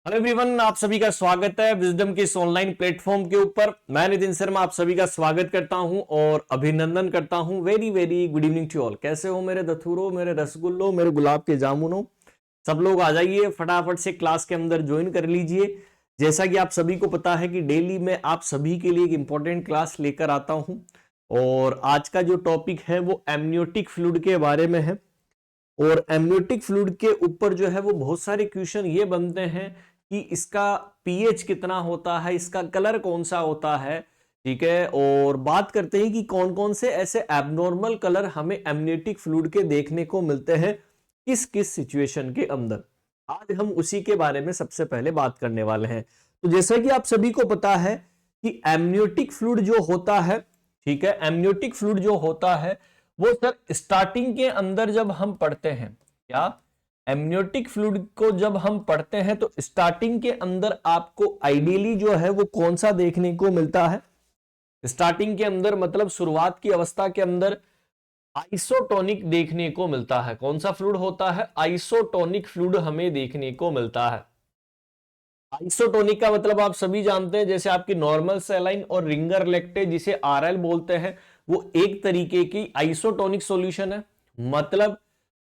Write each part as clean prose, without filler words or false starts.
Hello everyone, आप सभी का स्वागत है विजडम के इस ऑनलाइन प्लेटफॉर्म के ऊपर। मैं नितिन शर्मा आप सभी का स्वागत करता हूं और अभिनंदन करता हूं। Very very good evening to all. कैसे हो मेरे दथुरो, मेरे रसगुल्लो, मेरे गुलाब के जामुनो? सब लोग आ जाइए, फटाफट से क्लास के अंदर ज्वाइन कर लीजिए। जैसा कि आप सभी को पता है कि डेली मैं आप सभी के लिए एक इंपॉर्टेंट क्लास लेकर आता हूं और आज का जो टॉपिक है वो एमनियोटिक फ्लूइड के बारे में है। और एमनियोटिक फ्लूइड के ऊपर जो है वो बहुत सारे क्वेश्चन ये बनते हैं कि इसका पीएच कितना होता है, इसका कलर कौन सा होता है, ठीक है। और बात करते हैं कि कौन कौन से ऐसे एबनॉर्मल कलर हमें एमनियोटिक फ्लूइड के देखने को मिलते हैं किस किस सिचुएशन के अंदर। आज हम उसी के बारे में सबसे पहले बात करने वाले हैं। तो जैसा कि आप सभी को पता है कि एमनियोटिक फ्लूइड जो होता है, ठीक है, एमनियोटिक फ्लूइड जो होता है वो सर स्टार्टिंग के अंदर जब हम पढ़ते हैं, क्या एमनियोटिक फ्लूइड को जब हम पढ़ते हैं तो स्टार्टिंग के अंदर आपको आइडियली जो है वो कौन सा देखने को मिलता है? स्टार्टिंग के अंदर मतलब शुरुआत की अवस्था के अंदर आइसोटोनिक देखने को मिलता है। कौन सा फ्लूइड होता है? आइसोटोनिक फ्लूइड हमें देखने को मिलता है। आइसोटोनिक का मतलब आप सभी जानते हैं, जैसे आपकी नॉर्मल सैलाइन और रिंगर लैक्टेज जिसे आरएल बोलते हैं, वो एक तरीके की आइसोटोनिक सॉल्यूशन है। मतलब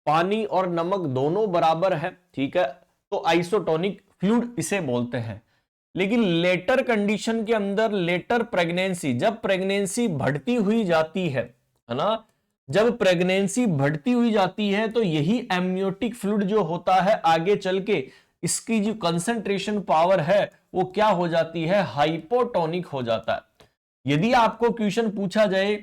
पानी और नमक दोनों बराबर है, ठीक है, तो आइसोटोनिक फ्लूइड इसे बोलते हैं। लेकिन लेटर कंडीशन के अंदर, लेटर प्रेगनेंसी, जब प्रेगनेंसी बढ़ती हुई जाती है ना, जब प्रेगनेंसी बढ़ती हुई जाती है तो यही एमनियोटिक फ्लूइड जो होता है आगे चल के इसकी जो कंसंट्रेशन पावर है वो क्या हो जाती है? हाइपोटोनिक हो जाता है। यदि आपको क्वेश्चन पूछा जाए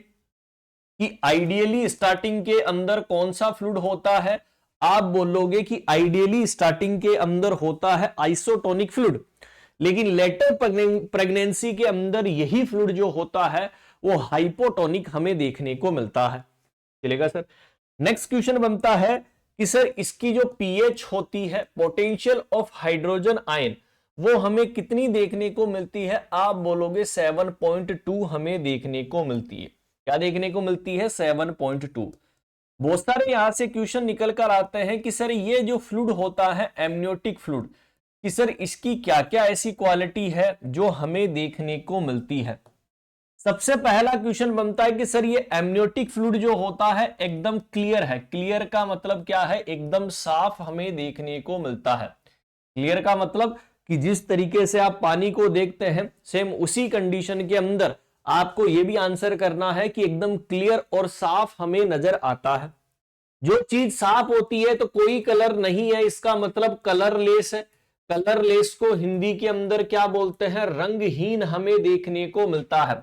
कि आइडियली स्टार्टिंग के अंदर कौन सा फ्लूइड होता है, आप बोलोगे कि आइडियली स्टार्टिंग के अंदर होता है आइसोटोनिक फ्लूइड। लेकिन लेटर प्रेगनेंसी के अंदर यही फ्लूइड जो होता है वो हाइपोटोनिक हमें देखने को मिलता है। चलेगा सर। नेक्स्ट क्वेश्चन बनता है कि सर इसकी जो पीएच होती है, पोटेंशियल ऑफ हाइड्रोजन आयन, वो हमें कितनी देखने को मिलती है? आप बोलोगे 7.2 हमें देखने को मिलती है। क्या देखने को मिलती है? 7.2। बहुत सारे यहां से क्वेश्चन निकल कर आते हैं कि सर ये जो फ्लूइड होता है एमनियोटिक फ्लूइड, कि सर इसकी क्या क्या ऐसी क्वालिटी है जो हमें देखने को मिलती है। सबसे पहला क्वेश्चन बनता है कि सर ये एमनियोटिक फ्लूइड जो होता है एकदम क्लियर है। क्लियर का मतलब क्या है? एकदम साफ हमें देखने को मिलता है। क्लियर का मतलब कि जिस तरीके से आप पानी को देखते हैं सेम उसी कंडीशन के अंदर आपको यह भी आंसर करना है कि एकदम क्लियर और साफ हमें नजर आता है। जो चीज साफ होती है तो कोई कलर नहीं है, इसका मतलब कलरलेस है। कलरलेस को हिंदी के अंदर क्या बोलते हैं? रंगहीन हमें देखने को मिलता है।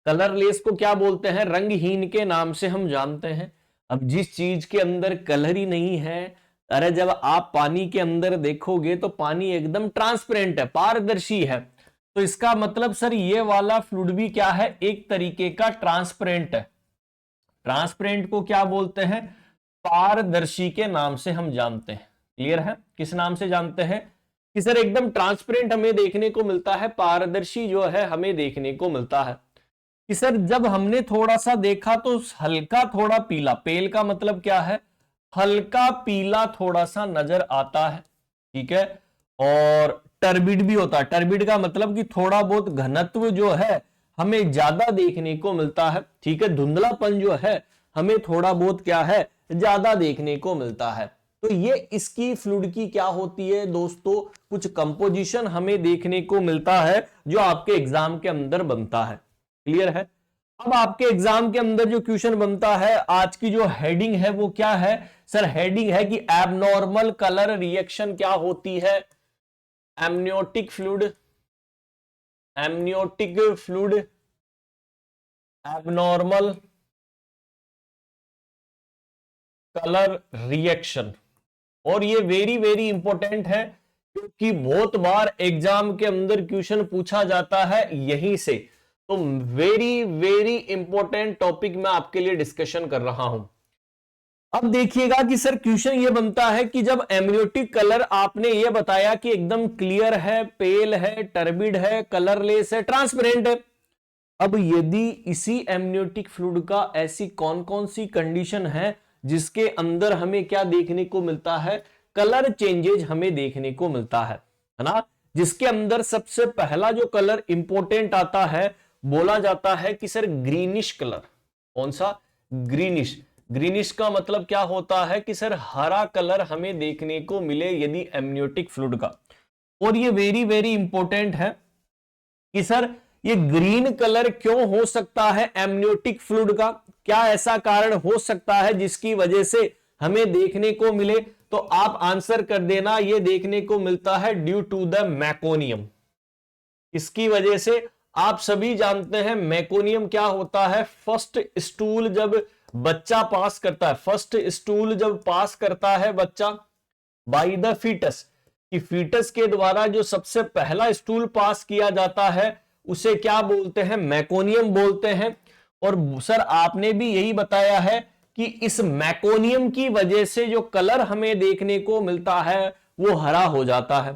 कलरलेस को क्या बोलते हैं? रंगहीन के नाम से हम जानते हैं। अब जिस चीज के अंदर कलर ही नहीं है, अरे जब आप पानी के अंदर देखोगे तो पानी एकदम ट्रांसपेरेंट है, पारदर्शी है, तो इसका मतलब सर ये वाला फ्लूइड भी क्या है? एक तरीके का ट्रांसपेरेंट है। ट्रांसपेरेंट को क्या बोलते हैं? पारदर्शी के नाम से हम जानते हैं। क्लियर है? किस नाम से जानते हैं? कि सर एकदम ट्रांसपेरेंट हमें देखने को मिलता है, पारदर्शी जो है हमें देखने को मिलता है। कि सर जब हमने थोड़ा सा देखा तो हल्का थोड़ा पीला, पेल का मतलब क्या है? हल्का पीला थोड़ा सा नजर आता है, ठीक है। और टर्बिड भी होता है। टर्बिड का मतलब कि थोड़ा बहुत घनत्व जो है हमें ज्यादा देखने को मिलता है, ठीक है। धुंधलापन जो है हमें थोड़ा बहुत क्या है? ज्यादा देखने को मिलता है। तो ये इसकी फ्लूइड की क्या होती है दोस्तों? कुछ कंपोजिशन हमें देखने को मिलता है जो आपके एग्जाम के अंदर बनता है। क्लियर है? अब आपके एग्जाम के अंदर जो क्वेश्चन बनता है, आज की जो हेडिंग है वो क्या है? सर हेडिंग है कि एबनॉर्मल कलर रिएक्शन क्या होती है? Amniotic fluid, amniotic fluid abnormal colour reaction. और ये वेरी वेरी इंपॉर्टेंट है क्योंकि बहुत बार एग्जाम के अंदर क्वेश्चन पूछा जाता है यहीं से। तो वेरी वेरी इंपॉर्टेंट टॉपिक मैं आपके लिए डिस्कशन कर रहा हूं। अब देखिएगा कि सर क्वेश्चन ये बनता है कि जब एमनियोटिक कलर आपने ये बताया कि एकदम क्लियर है, पेल है, टर्बिड है, कलरलेस है, ट्रांसपेरेंट है। अब यदि इसी एमनियोटिक फ्लूइड का ऐसी कौन कौन सी कंडीशन है जिसके अंदर हमें क्या देखने को मिलता है? कलर चेंजेज हमें देखने को मिलता है है ना, जिसके अंदर सबसे पहला जो कलर इंपॉर्टेंट आता है बोला जाता है कि सर ग्रीनिश कलर। कौन सा? ग्रीनिश। ग्रीनिश का मतलब क्या होता है कि सर हरा कलर हमें देखने को मिले यदि एमनियोटिक फ्लूइड का। और ये वेरी वेरी इंपॉर्टेंट है कि सर ये ग्रीन कलर क्यों हो सकता है एमनियोटिक फ्लूइड का, क्या ऐसा कारण हो सकता है जिसकी वजह से हमें देखने को मिले? तो आप आंसर कर देना, ये देखने को मिलता है ड्यू टू द मैकोनियम। इसकी वजह से आप सभी जानते हैं मैकोनियम क्या होता है। फर्स्ट स्टूल जब बच्चा पास करता है, फर्स्ट स्टूल जब पास करता है बच्चा बाय द फीटस, कि फीटस के द्वारा जो सबसे पहला स्टूल पास किया जाता है उसे क्या बोलते हैं? मैकोनियम बोलते हैं। और सर आपने भी यही बताया है कि इस मैकोनियम की वजह से जो कलर हमें देखने को मिलता है वो हरा हो जाता है।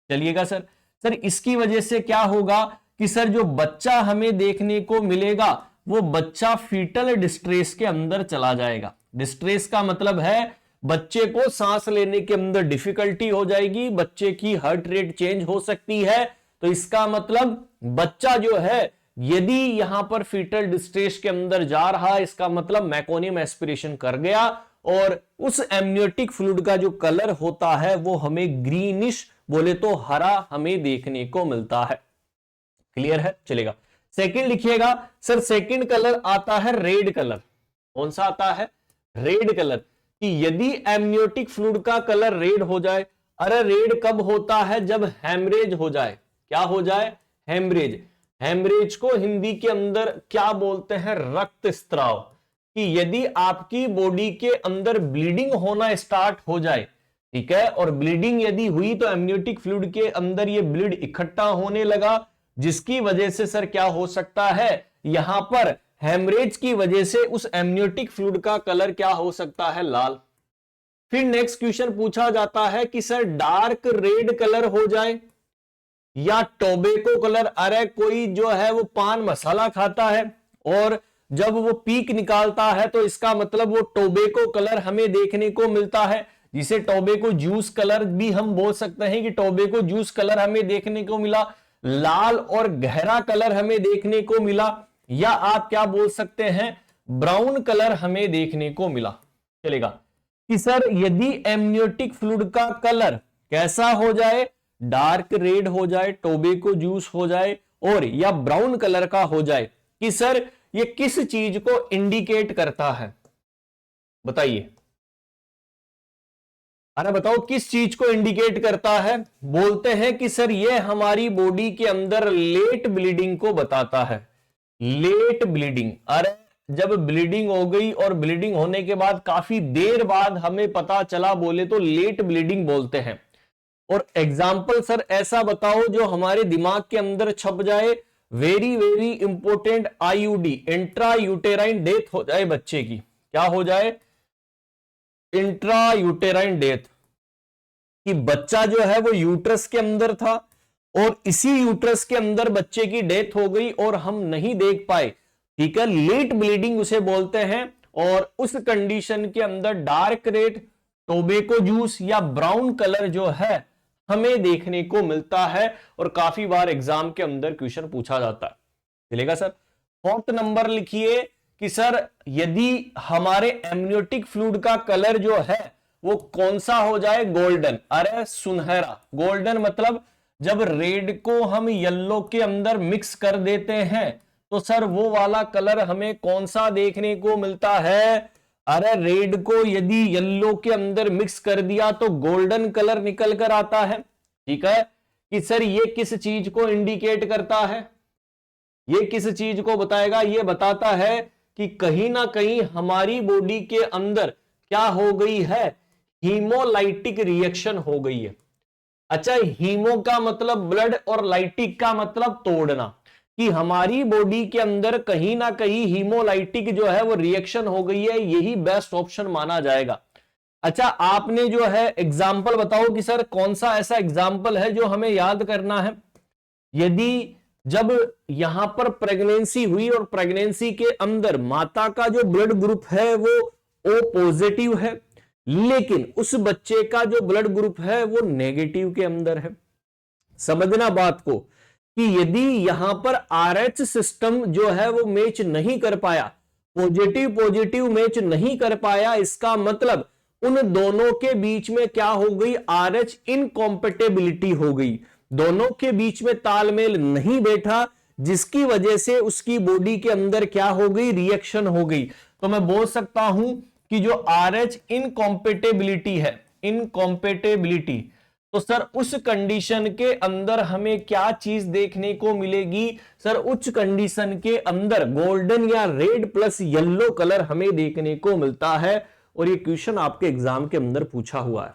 चलिएगा सर, सर इसकी वजह से क्या होगा कि सर जो बच्चा हमें देखने को मिलेगा वो बच्चा फीटल डिस्ट्रेस के अंदर चला जाएगा। डिस्ट्रेस का मतलब है बच्चे को सांस लेने के अंदर डिफिकल्टी हो जाएगी, बच्चे की हार्ट रेट चेंज हो सकती है। तो इसका मतलब बच्चा जो है यदि यहां पर फीटल डिस्ट्रेस के अंदर जा रहा है, इसका मतलब मैकोनियम एस्पिरेशन कर गया और उस एमनियोटिक फ्लूइड का जो कलर होता है वो हमें ग्रीनिश, बोले तो हरा हमें देखने को मिलता है। क्लियर है? चलेगा। सेकंड लिखिएगा सर, सेकंड कलर आता है रेड कलर। कौन सा आता है? Red colour. कि यदि एमनियोटिक फ्लूइड का कलर रेड हो जाए, अरे रेड कब होता है? जब हेमरेज हो जाए। क्या हो जाए? हेमरेज। हेमरेज को हिंदी के अंदर क्या बोलते हैं? रक्त स्त्राव। कि यदि आपकी बॉडी के अंदर ब्लीडिंग होना स्टार्ट हो जाए, ठीक है, और ब्लीडिंग यदि हुई तो एमनियोटिक फ्लूइड के अंदर ये ब्लड इकट्ठा होने लगा, जिसकी वजह से सर क्या हो सकता है? यहां पर हेमरेज की वजह से उस एमनियोटिक फ्लूइड का कलर क्या हो सकता है? लाल। फिर नेक्स्ट क्वेश्चन पूछा जाता है कि सर डार्क रेड कलर हो जाए या टोबैको कलर। अरे कोई जो है वो पान मसाला खाता है और जब वो पीक निकालता है तो इसका मतलब वो टोबैको कलर हमें देखने को मिलता है, जिसे टोबैको जूस कलर भी हम बोल सकते हैं कि टोबैको जूस कलर हमें देखने को मिला। लाल और गहरा कलर हमें देखने को मिला, या आप क्या बोल सकते हैं? ब्राउन कलर हमें देखने को मिला। चलेगा। कि सर यदि एमनियोटिक फ्लूइड का कलर कैसा हो जाए? डार्क रेड हो जाए, टोबैको जूस हो जाए और या ब्राउन कलर का हो जाए, कि सर ये किस चीज को इंडिकेट करता है? बताइए। अरे बताओ किस चीज को इंडिकेट करता है? बोलते हैं कि सर ये हमारी बॉडी के अंदर लेट ब्लीडिंग को बताता है। Late bleeding. अरे जब ब्लीडिंग हो गई और ब्लीडिंग होने के बाद काफी देर बाद हमें पता चला, बोले तो लेट ब्लीडिंग बोलते हैं। और एग्जाम्पल सर ऐसा बताओ जो हमारे दिमाग के अंदर छप जाए। Very very important, IUD, intra uterine death हो जाए बच्चे की। क्या हो जाए? Intra uterine death. कि बच्चा जो है वो यूट्रस के अंदर था और इसी यूट्रस के अंदर बच्चे की डेथ हो गई और हम नहीं देख पाए, ठीक है, लेट ब्लीडिंग उसे बोलते हैं। और उस कंडीशन के अंदर डार्क रेड, टोबैको जूस या ब्राउन कलर जो है हमें देखने को मिलता है और काफी बार एग्जाम के अंदर क्वेश्चन पूछा जाता है। चलेगा सर। फोर्थ नंबर लिखिए कि सर यदि हमारे एमनियोटिक फ्लूइड का कलर जो है वो कौन सा हो जाए? गोल्डन। अरे सुनहरा। गोल्डन मतलब जब रेड को हम येलो के अंदर मिक्स कर देते हैं तो सर वो वाला कलर हमें कौन सा देखने को मिलता है? अरे रेड को यदि येलो के अंदर मिक्स कर दिया तो गोल्डन कलर निकल कर आता है। ठीक है। कि सर ये किस चीज को इंडिकेट करता है? ये किस चीज को बताएगा? ये बताता है कि कहीं ना कहीं हमारी बॉडी के अंदर क्या हो गई है? हीमोलाइटिक रिएक्शन हो गई है। अच्छा, हीमो का मतलब ब्लड और लाइटिक का मतलब तोड़ना, कि हमारी बॉडी के अंदर कहीं ना कहीं हीमोलाइटिक जो है वो रिएक्शन हो गई है, यही बेस्ट ऑप्शन माना जाएगा। अच्छा, आपने जो है एग्जाम्पल बताओ कि सर कौन सा ऐसा एग्जाम्पल है जो हमें याद करना है। यदि जब यहां पर प्रेगनेंसी हुई और प्रेगनेंसी के अंदर माता का जो ब्लड ग्रुप है वो ओ पॉजिटिव है, लेकिन उस बच्चे का जो ब्लड ग्रुप है वो नेगेटिव के अंदर है, समझना बात को कि यदि यहां पर RH सिस्टम जो है वो मैच नहीं कर पाया, पॉजिटिव पॉजिटिव मैच नहीं कर पाया, इसका मतलब उन दोनों के बीच में क्या हो गई, RH इनकॉम्पेटेबिलिटी हो गई, दोनों के बीच में तालमेल नहीं बैठा, जिसकी वजह से उसकी बॉडी के अंदर क्या हो गई, रिएक्शन हो गई। तो मैं बोल सकता हूं कि जो RH इनकॉम्पेटेबिलिटी है, इनकॉम्पेटेबिलिटी, तो सर उस कंडीशन के अंदर हमें क्या चीज देखने को मिलेगी, सर उच्च कंडीशन के अंदर गोल्डन या रेड प्लस येलो कलर हमें देखने को मिलता है। और ये क्वेश्चन आपके एग्जाम के अंदर पूछा हुआ है।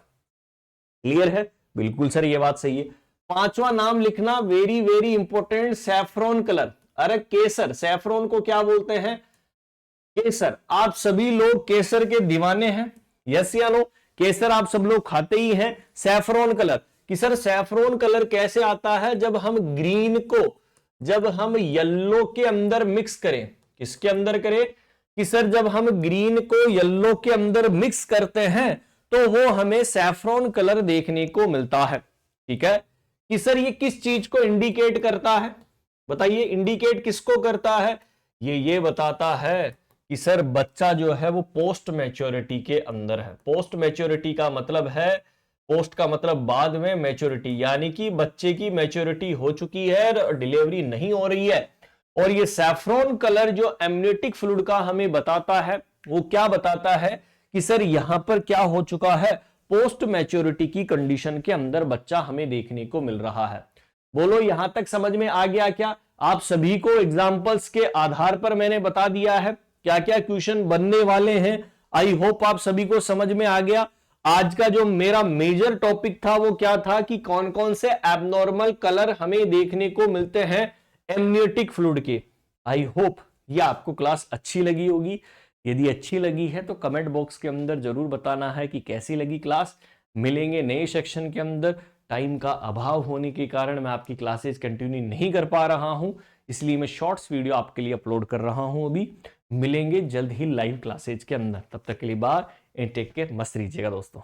क्लियर है? बिल्कुल सर, ये बात सही है। पांचवा नाम लिखना, very very important, saffron colour. अरे केसर, सैफरॉन को क्या बोलते हैं, केसर। आप सभी लोग केसर के दीवाने हैं, यस या नो? केसर आप सब लोग खाते ही हैं। सैफरॉन कलर, कि सर सैफरॉन कलर कैसे आता है, जब हम ग्रीन को, जब हम येलो के अंदर मिक्स करें। किसके अंदर करें, कि सर जब हम ग्रीन को येलो के अंदर मिक्स करते हैं तो वो हमें सैफरॉन कलर देखने को मिलता है। ठीक है, कि सर ये किस चीज को इंडिकेट करता है, बताइए, इंडिकेट किसको करता है? ये बताता है कि सर बच्चा जो है वो पोस्ट मैच्योरिटी के अंदर है। पोस्ट मैच्योरिटी का मतलब है, पोस्ट का मतलब बाद में, मैच्योरिटी यानी कि बच्चे की मैच्योरिटी हो चुकी है और डिलीवरी नहीं हो रही है। और ये सैफरॉन कलर जो एमनियोटिक फ्लूइड का हमें बताता है, वो क्या बताता है कि सर यहां पर क्या हो चुका है, पोस्ट मैच्योरिटी की कंडीशन के अंदर बच्चा हमें देखने को मिल रहा है। बोलो यहां तक समझ में आ गया क्या? आप सभी को एग्जाम्पल्स के आधार पर मैंने बता दिया है क्या क्या क्वेश्चन बनने वाले हैं। आई होप आप सभी को समझ में आ गया। आज का जो मेरा मेजर टॉपिक था वो क्या था, कि कौन कौन से एबनॉर्मल कलर हमें देखने को मिलते हैं एमनियोटिक फ्लूइड के। आई होप ये आपको क्लास अच्छी लगी होगी। यदि अच्छी लगी है तो कमेंट बॉक्स के अंदर जरूर बताना है कि कैसी लगी क्लास। मिलेंगे नए सेक्शन के अंदर। टाइम का अभाव होने के कारण मैं आपकी क्लासेस कंटिन्यू नहीं कर पा रहा हूं, इसलिए मैं शॉर्ट्स वीडियो आपके लिए अपलोड कर रहा हूं अभी। मिलेंगे जल्द ही लाइव क्लासेज के अंदर, तब तक के लिए बाय एंड टेक केयर। मस्त रहिएगा दोस्तों।